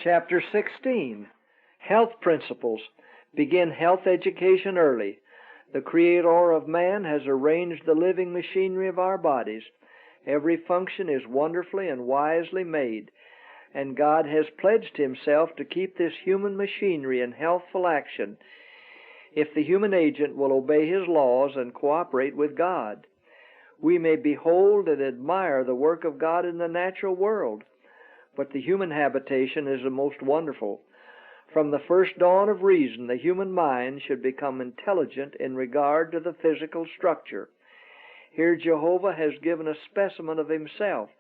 Chapter 16, Health Principles. Begin health education early. The Creator of man has arranged the living machinery of our bodies. Every function is wonderfully and wisely made, and God has pledged Himself to keep this human machinery in healthful action if the human agent will obey His laws and cooperate with God. We may behold and admire the work of God in the natural world, but the human habitation is the most wonderful. From the first dawn of reason, the human mind should become intelligent in regard to the physical structure. Here Jehovah has given a specimen of Himself,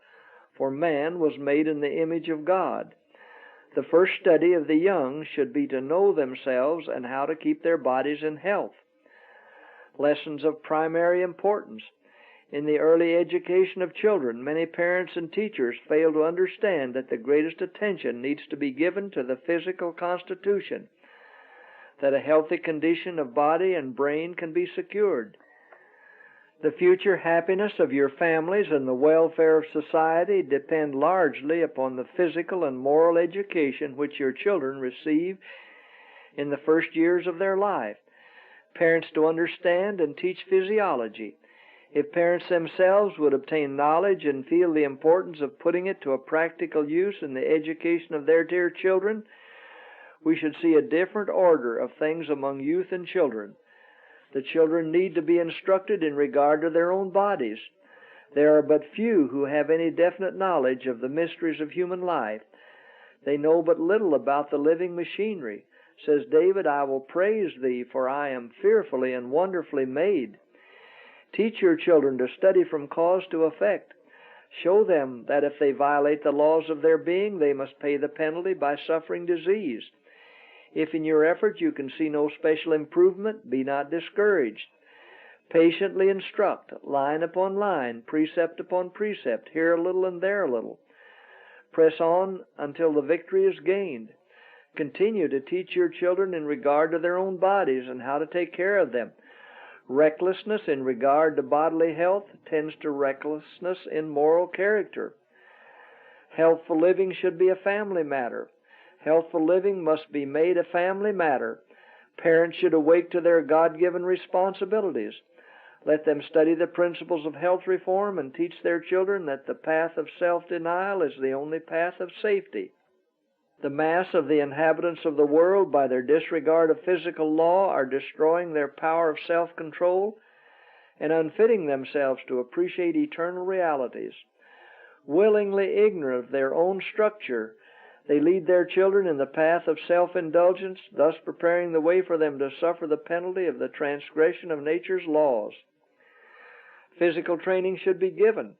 for man was made in the image of God. The first study of the young should be to know themselves and how to keep their bodies in health. Lessons of primary importance. In the early education of children, many parents and teachers fail to understand that the greatest attention needs to be given to the physical constitution, that a healthy condition of body and brain can be secured. The future happiness of your families and the welfare of society depend largely upon the physical and moral education which your children receive in the first years of their life. Parents to understand and teach physiology. If parents themselves would obtain knowledge and feel the importance of putting it to a practical use in the education of their dear children, we should see a different order of things among youth and children. The children need to be instructed in regard to their own bodies. There are but few who have any definite knowledge of the mysteries of human life. They know but little about the living machinery. Says David, "I will praise Thee, for I am fearfully and wonderfully made." Teach your children to study from cause to effect. Show them that if they violate the laws of their being, they must pay the penalty by suffering disease. If in your effort you can see no special improvement, be not discouraged. Patiently instruct, line upon line, precept upon precept, here a little and there a little. Press on until the victory is gained. Continue to teach your children in regard to their own bodies and how to take care of them. Recklessness in regard to bodily health tends to recklessness in moral character. Healthful living should be a family matter. Healthful living must be made a family matter. Parents should awake to their God-given responsibilities. Let them study the principles of health reform and teach their children that the path of self-denial is the only path of safety. The mass of the inhabitants of the world, by their disregard of physical law, are destroying their power of self-control and unfitting themselves to appreciate eternal realities. Willingly ignorant of their own structure, they lead their children in the path of self-indulgence, thus preparing the way for them to suffer the penalty of the transgression of nature's laws. Physical training should be given.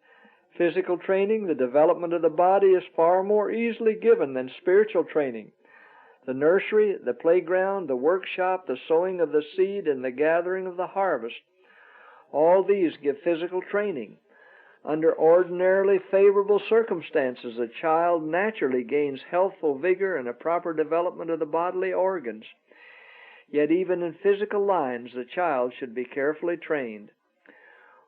Physical training, the development of the body, is far more easily given than spiritual training. The nursery, the playground, the workshop, the sowing of the seed, and the gathering of the harvest, all these give physical training. Under ordinarily favorable circumstances, a child naturally gains healthful vigor and a proper development of the bodily organs. Yet even in physical lines, the child should be carefully trained.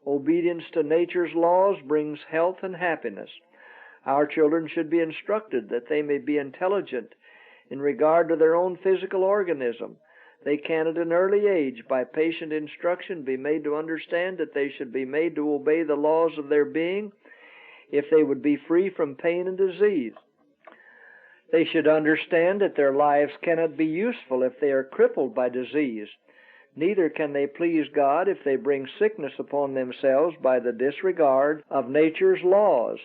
Obedience to nature's laws brings health and happiness. Our children should be instructed that they may be intelligent in regard to their own physical organism. They can at an early age, by patient instruction, be made to understand that they should be made to obey the laws of their being if they would be free from pain and disease. They should understand that their lives cannot be useful if they are crippled by disease. Neither can they please God if they bring sickness upon themselves by the disregard of nature's laws.